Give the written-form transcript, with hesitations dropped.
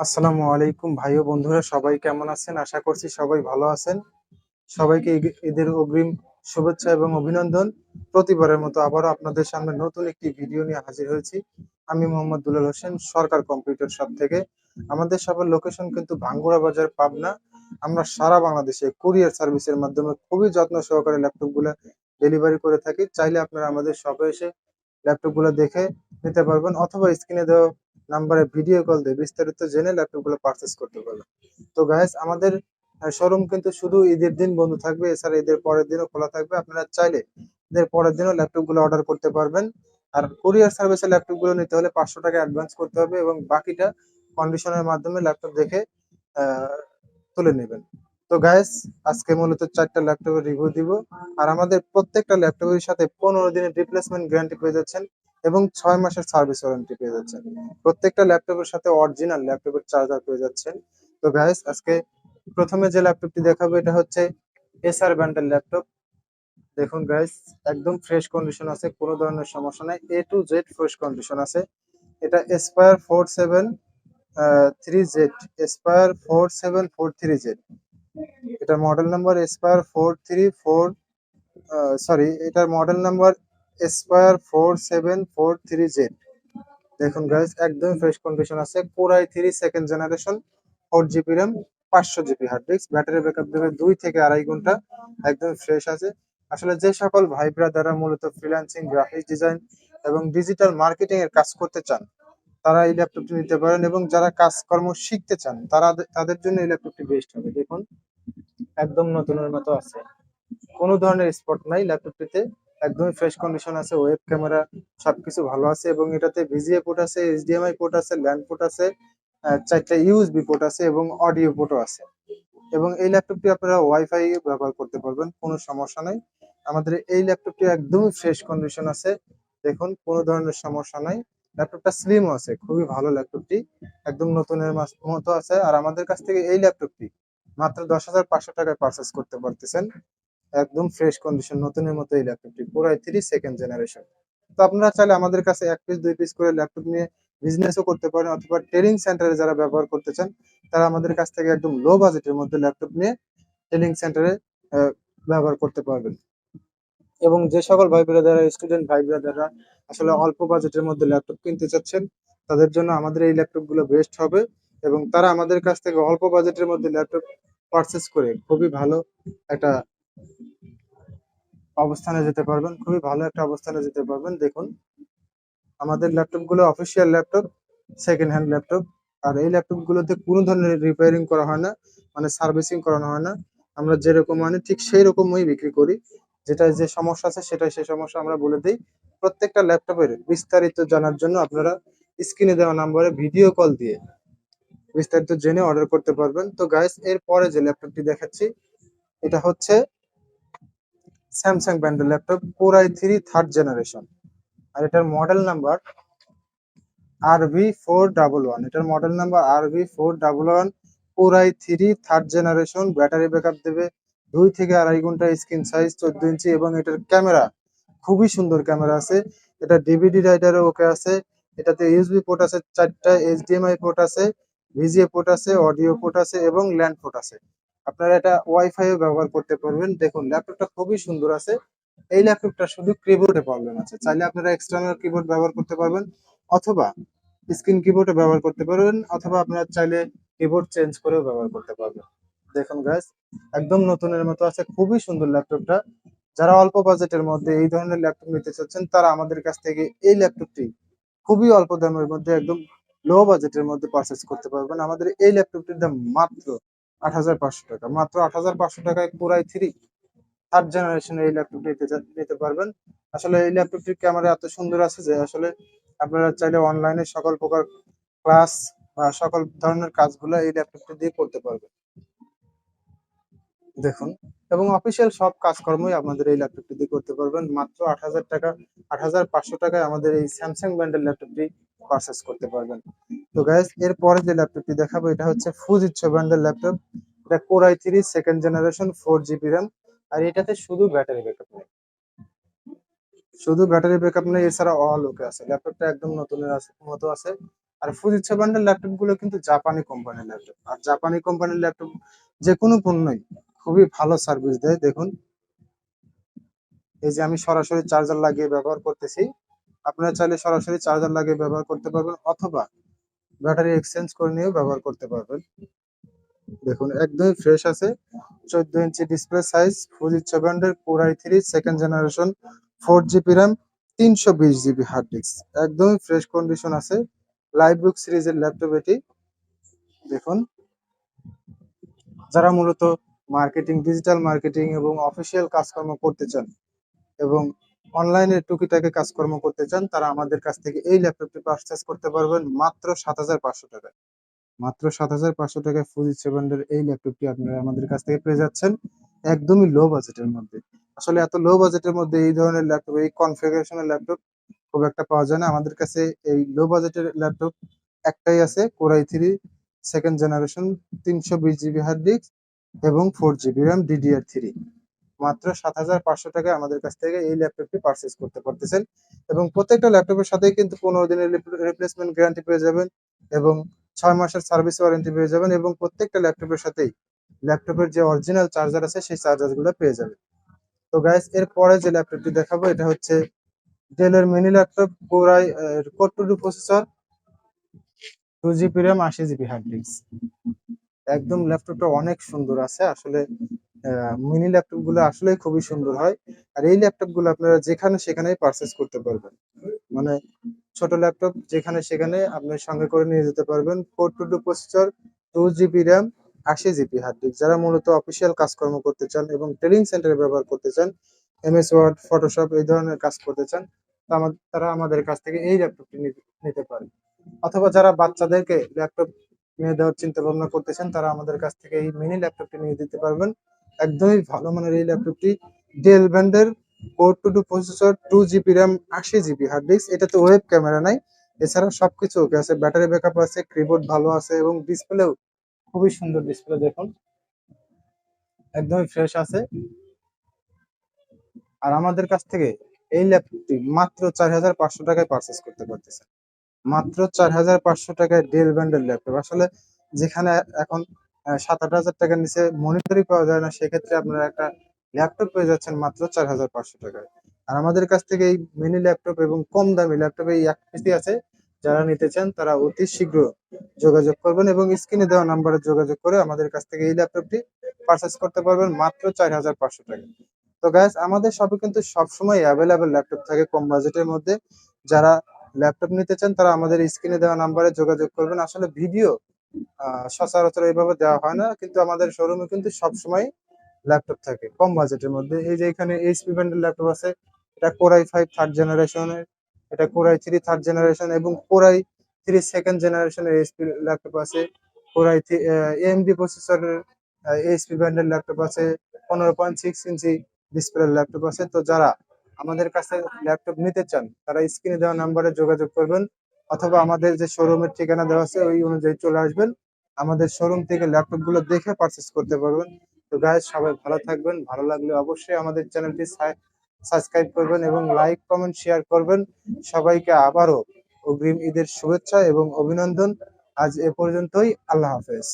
আসসালামু আলাইকুম ভাই ও বন্ধুরা, সবাই কেমন আছেন? আশা করছি সবাই ভালো আছেন। সবাইকে ঈদের অগ্রিম শুভেচ্ছা এবং অভিনন্দন। প্রতিবারের মতো আবারও আপনাদের সামনে নতুন একটি ভিডিও নিয়ে হাজির হয়েছি। আমি মোহাম্মদ দুলাল হোসেন, সরকার কম্পিউটার শপ থেকে। আমাদের শপের লোকেশন কিন্তু ভাঙ্গুড়া বাজার, পাবনা। আমরা সারা বাংলাদেশে কুরিয়ার সার্ভিসের মাধ্যমে খুবই যত্ন সহকারে ল্যাপটপগুলো ডেলিভারি করে থাকি। চাইলে আপনারা আমাদের শপে এসে ল্যাপটপগুলো দেখে নিতে পারবেন, অথবা স্ক্রিনে দেওয়া নাম্বারে ভিডিও কল দিয়ে বিস্তারিত জেনে ল্যাপটপগুলো পারচেস করতে পারবেন। তো গাইস, আমাদের শোরুম কিন্তু শুধু ঈদের দিন বন্ধ থাকবে, এছাড়া ঈদের পরের দিনও খোলা থাকবে। আপনারা চাইলে ঈদের পরের দিনও ল্যাপটপগুলো অর্ডার করতে পারবেন। আর কুরিয়ার সার্ভিসে ল্যাপটপগুলো নিতে হলে 500 টাকা অ্যাডভান্স করতে হবে এবং বাকিটা কন্ডিশনের মাধ্যমে ল্যাপটপ দেখে আহ, তুলে নেবেন। তো গাইস, আজকে মূলত 4টা ল্যাপটপের রিভিউ দিব। আর আমাদের প্রত্যেকটা ল্যাপটপের সাথে 15 দিনের রিপ্লেসমেন্ট গ্যারান্টি পেয়ে যাচ্ছেন এবং 6 মাসের সার্ভিস ওয়ারেন্টি পেয়ে যাচ্ছেন। প্রত্যেকটা ল্যাপটপের সাথে অরিজিনাল ল্যাপটপের চার্জার পেয়ে যাচ্ছেন। তো গাইস, আজকে প্রথমে যে ল্যাপটপটি দেখাবো এটা হচ্ছে এসআর ব্র্যান্ডের ল্যাপটপ। দেখুন গাইস, একদম ফ্রেশ কন্ডিশন আছে, কোনো ধরনের সমস্যা নাই, A to Z fresh condition আছে। এটা এসপায়ার 4743Z, এসপায়ার 4743Z। এটার মডেল নাম্বার এটার মডেল নাম্বার এসপায়ার 4743Z। দেখুন গাইস, একদম ফ্রেশ কন্ডিশন আছে। Core i3 second generation, 4 GB RAM, 500 GB hard disk, battery backup দেবে 2 থেকে 2.5 ঘন্টা। একদম ফ্রেশ আছে। আসলে যে সকল ভাই ব্রাদাররা মূলত ফ্রিল্যান্সিং, গ্রাফিক্স ডিজাইন এবং ডিজিটাল মার্কেটিং এর কাজ করতে চান, তারা এই ল্যাপটপটি নিতে পারেন, এবং যারা কাজকর্ম শিখতে চান তাদের জন্য এই ল্যাপটপটি বেস্ট হবে। দেখুন, একদম নতুনের মতো আছে, কোনো ধরনের স্পট নাই ল্যাপটপটিতে। একদমই ফ্রেশ কন্ডিশন আছে, ওয়েব ক্যামেরা সবকিছু ভালো আছে, এবং এটাতে ভিজিএ পোর্ট আছে, এইচডিএমআই পোর্ট আছে, ল্যান্ড পোর্ট আছে, 4টা ইউএসবি পোর্ট আছে এবং অডিও পোর্টও আছে। এবং এই ল্যাপটপটি আপনারা ওয়াইফাই ব্যবহার করতে পারবেন, কোনো সমস্যা নাই। আমাদের এই ল্যাপটপটি একদমই ফ্রেশ কন্ডিশন আছে। দেখুন, কোনো ধরনের সমস্যা নাই। ল্যাপটপটা স্লিমও আছে, খুবই ভালো ল্যাপটপটি, একদম নতুনের মতো আছে। আর আমাদের কাছ থেকে এই ল্যাপটপটি মাত্র 10,500 টাকায় পারচেস করতে পারতেছেন। একদম ফ্রেশ কন্ডিশন, নতুনের মতো এই ল্যাপটপটি, কোর i3 সেকেন্ড জেনারেশন। তো আপনারা চাইলে আমাদের কাছে 1 পিস 2 পিস করে ল্যাপটপ নিয়ে বিজনেসও করতে পারেন, অথবা ট্রেনিং সেন্টারে যারা ব্যবহার করতে চান তারা আমাদের কাছ থেকে একদম লো বাজেটের মধ্যে ল্যাপটপ নিয়ে ট্রেনিং সেন্টারে ব্যবহার করতে পারবেন। এবং যে সকল ভাই ব্রাদাররা, স্টুডেন্ট ভাই ব্রাদাররা আসলে অল্প বাজেটের মধ্যে ল্যাপটপ কিনতে চাচ্ছেন, তাদের জন্য আমাদের এই ল্যাপটপ গুলো বেস্ট হবে। এবং তারা আমাদের কাছ থেকে অল্প বাজেটের মধ্যে ল্যাপটপ পারচেস করে খুবই ভালো একটা অবস্থানে যেতে পারবেন, খুবই ভালো একটা অবস্থানে যেতে পারবেন। দেখুন, আমাদের ল্যাপটপ গুলো official laptop, second hand laptop. আর এই ল্যাপটপ গুলোতে কোনো ধরনের রিপেয়ারিং করা হয় না, মানে সার্ভিসিং করানো হয় না। আমরা যেরকম মানে ঠিক সেই রকমই বিক্রি করি। যেটা যে সমস্যা আছে সেটাই সেই সমস্যা আমরা বলে দিই। প্রত্যেকটা ল্যাপটপের বিস্তারিত জানার জন্য আপনারা স্ক্রিনে দেওয়া নাম্বারে ভিডিও কল দিয়ে বিস্তারিত জেনে অর্ডার করতে পারবেন। তো গাইস, এর পরে যে ল্যাপটপটি দেখাচ্ছি এটা হচ্ছে স্যামসাং ব্র্যান্ডের laptop, core i3 third generation. আর এটার মডেল নাম্বার RV411। এটার model number RV411। Core i3 third generation, battery backup দেবে 2 থেকে 2.5 ঘন্টা, স্ক্রিন সাইজ 14 ইঞ্চি, এবং এটার ক্যামেরা খুবই সুন্দর ক্যামেরা আছে। এটা ডিভিডি রাইটারও ওকে আছে। এটাতে ইউএসবি পোর্ট আছে 4টা, এইচডিএমআই পোর্ট আছে, ভিজিএ পোর্ট আছে, অডিও পোর্ট আছে এবং ল্যান্ড পোর্ট আছে। আপনারা এটা ওয়াইফাইও ব্যবহার করতে পারবেন। দেখুন, ল্যাপটপটা খুবই সুন্দর আছে। এই ল্যাপটপটা শুধু কিবোর্ডে প্রবলেম আছে, চাইলে আপনারা এক্সটার্নাল কিবোর্ড ব্যবহার করতে পারবেন, অথবা স্ক্রিন কিবোর্ডও ব্যবহার করতে পারবেন, অথবা আপনারা চাইলে কিবোর্ড চেঞ্জ করেও ব্যবহার করতে পারবেন। দেখুন গাইস, একদম নতুনের মতো আছে, খুবই সুন্দর ল্যাপটপটা। যারা অল্প বাজেটের মধ্যে এই ধরনের ল্যাপটপ নিতে চাচ্ছেন, তারা আমাদের কাছ থেকে এই ল্যাপটপটি খুবই অল্প দামের মধ্যে, একদম লো বাজেটের মধ্যে পারচেস করতে পারবেন। আমাদের এই ল্যাপটপটির দাম মাত্র 8,500 টাকা। মাত্র 8,500 টাকায় কোর i3 থার্ড জেনারেশনের এই ল্যাপটপটি নিতে পারবেন। আসলে এই ল্যাপটপটির ক্যামেরা এত সুন্দর আছে যে আসলে আপনারা চাইলে অনলাইনে সকল প্রকার ক্লাস বা সকল ধরনের কাজগুলো এই ল্যাপটপটি দিয়ে করতে পারবেন। দেখুন, এবং অফিসিয়াল সব কাজকর্মই আপনাদের এই ল্যাপটপটি দিয়ে করতে পারবেন মাত্র 8,000 টাকা। 8,500 টাকায় আমাদের এই স্যামসাং ব্র্যান্ডের ল্যাপটপটি পারচেস করতে পারবেন। তো গাইস, এর পরে যে ল্যাপটপটি দেখাবো এটা হচ্ছে ফুজিতসো ব্র্যান্ডের ল্যাপটপ। এটা core i3 second generation, 4 GB RAM. আর এটাতে শুধু ব্যাটারি ব্যাকআপ নেই, শুধু ব্যাটারি ব্যাকআপ নেই, এছাড়া অল ওকে আছে। ল্যাপটপটা একদম নতুনের মতো আছে। আর ফুজিৎসু ব্র্যান্ডের ল্যাপটপ গুলো কিন্তু জাপানি কোম্পানির ল্যাপটপ, আর জাপানি কোম্পানির ল্যাপটপ যে কোনো পণ্যই খুবই ভালো সার্ভিস দেয়। দেখুন এই যে আমি সরাসরি চার্জার লাগিয়ে ব্যবহার করতেছি, আপনারা চাইলে সরাসরি চার্জার লাগিয়ে ব্যবহার করতে পারবেন, অথবা ব্যাটারি এক্সচেঞ্জ করে নিয়েও ব্যবহার করতে পারবেন। দেখুন একদমই ফ্রেশ আছে, 14 ইঞ্চি ডিসপ্লে সাইজ, ফুজিৎসু ব্র্যান্ডের core i3 second generation, 4 GB RAM, 320 GB hard disk, একদমই ফ্রেশ কন্ডিশন আছে। লাইভ বুক সিরিজের ল্যাপটপ এটি। দেখুন যারা মূলত মার্কেটিং, ডিজিটাল মার্কেটিং এবং অফিসিয়াল কাজকর্ম করতে চান এবং অনলাইনে টুকিটাকি কাজকর্ম করতে চান, তারা আমাদের কাছ থেকে এই ল্যাপটপটি পারচেস করতে পারবেন মাত্র 7,500 টাকায়। মাত্র 7,500 টাকায় ফুজিৎসু ব্র্যান্ডের এই ল্যাপটপটি আপনারা আমাদের কাছ থেকে পেয়ে যাচ্ছেন একদমই লো বাজেটের মধ্যে। আসলে এত লো বাজেটের মধ্যে এই ধরনের ল্যাপটপ, এই কনফিগারেশনের ল্যাপটপ খুব একটা পাওয়া যায় না। আমাদের কাছে এই লো বাজেটের ল্যাপটপ একটাই আছে, core i3 second generation, 320 GB hard disk এবং 4 জিবি র্যাম DDR3। মাত্র 7,500 টাকায় আমাদের কাছ থেকে এই ল্যাপটপটি পারচেস করতে পারতেছেন, এবং প্রত্যেকটা ল্যাপটপের সাথেই কিন্তু 15 দিনের রিপ্লেসমেন্ট গ্যারান্টি পেয়ে যাবেন এবং 6 মাসের সার্ভিস ওয়ারেন্টি পেয়ে যাবেন, এবং প্রত্যেকটা ল্যাপটপের সাথেই ল্যাপটপের যে অরিজিনাল চার্জার আছে সেই চার্জার গুলো পেয়ে যাবেন। তো গাইস এর পরে যে ল্যাপটপটি দেখাবো এটা হচ্ছে ডেলের mini laptop, core 2 processor, 2 GB RAM, 80 GB hard disk. একদম ল্যাপটপটা অনেক সুন্দর আছে আসলে। মিনি ল্যাপটপ গুলো আসলে খুবই সুন্দর হয়, আর এই ল্যাপটপ গুলো আপনারা যেখানে সেখানেই পারচেস করতে পারবেন। মানে ছোট ল্যাপটপ যেখানে সেখানে আপনার সঙ্গে করে নিয়ে যেতে পারবেন। Core 2 processor, 2 GB RAM, 80 GB hard disk. যারা মূলত অফিসিয়াল কাজকর্ম করতে চান এবং ট্রেনিং সেন্টারে ব্যবহার করতে চান, MS ওয়ার্ড, ফটোশপ এই ধরনের কাজ করতে চান, তারা আমাদের কাছ থেকে এই ল্যাপটপটি নিতে পারে। অথবা যারা বাচ্চাদেরকে ল্যাপটপ কিনে দেওয়ার চিন্তা ভাবনা করতেছেন, তারা আমাদের কাছ থেকে এই মিনি ল্যাপটপটি নিয়ে দিতে পারবেন। একদমই ভালো মানের এই ল্যাপটপটি, ডেল ব্র্যান্ডের, core 2 processor, 2 GB RAM, 80 GB hard disk. এটাতে ওয়েব ক্যামেরা নাই, এছাড়া সবকিছু ওকে আছে, ব্যাটারি ব্যাকআপ আছে, কিবোর্ড ভালো আছে এবং ডিসপ্লেও খুবই সুন্দর ডিসপ্লে। দেখুন একদমই ফ্রেশ আছে। আর আমাদের কাছ থেকে এই ল্যাপটপটি মাত্র 4,500 টাকায় পারচেস করতে পারতেছেন। মাত্র 4,500 টাকায় ডেল ব্র্যান্ডের ল্যাপটপ। আসলে যেখানে এখন 7-8 হাজার টাকার নিচে মনিটরই পাওয়া যায় না, সেক্ষেত্রে আপনারা একটা ল্যাপটপ পেয়ে যাচ্ছেন মাত্র 4,500 টাকায়। আর আমাদের কাছ থেকে এই মিনি ল্যাপটপ এবং কম দামি ল্যাপটপ এই এক পিসি আছে। যারা নিতে চান তারা অতি শীঘ্র যোগাযোগ করবেন এবং স্ক্রিনে দেওয়া নাম্বারে যোগাযোগ করে আমাদের কাছ থেকে এই ল্যাপটপটি পারচেস করতে পারবেন মাত্র 4,500 টাকায়। তো গাইস আমাদের শপে কিন্তু সবসময় অ্যাভেলেবেল ল্যাপটপ থাকে কম বাজেটের মধ্যে। যারা ল্যাপটপ নিতে চান তারা আমাদের স্ক্রিনে দেওয়া নাম্বারে যোগাযোগ করবেন। আসলে ভিডিও সচরাচর এইভাবে দেওয়া হয় না, কিন্তু আমাদের শোরুমে কিন্তু সবসময় ল্যাপটপ থাকে কম বাজেটের মধ্যে। এই যে এখানে এইচপি ব্র্যান্ডের ল্যাপটপ আছে, এটা কোর i5 থার্ড জেনারেশনের, এটা কোর i3 থার্ড জেনারেশন এবং কোর i3 সেকেন্ড জেনারেশনের এইচপি ল্যাপটপ আছে। কোর i3 AMD প্রসেসরের এইচপি ব্র্যান্ডের ল্যাপটপ আছে, 15.6 ইঞ্চি ডিসপ্লের ল্যাপটপ আছে। তো যারা আমাদের কাছে ল্যাপটপ নিতে চান তারা স্ক্রিনে দেওয়া নাম্বারে যোগাযোগ করবেন, অথবা আমাদের যে শোরুমের ঠিকানা দেওয়া আছে ওই অনুযায়ী চলে আসবেন। আমাদের শোরুম থেকে ল্যাপটপ গুলো দেখে পারচেস করতে পারবেন। তো গাইস সবাই ভালো থাকবেন, ভালো লাগলে অবশ্যই আমাদের চ্যানেলটি সাবস্ক্রাইব করবেন এবং লাইক কমেন্ট শেয়ার করবেন। সবাইকে আবারও অগ্রিম ঈদের শুভেচ্ছা এবং অভিনন্দন। আজ এ পর্যন্তই, আল্লাহ হাফেজ।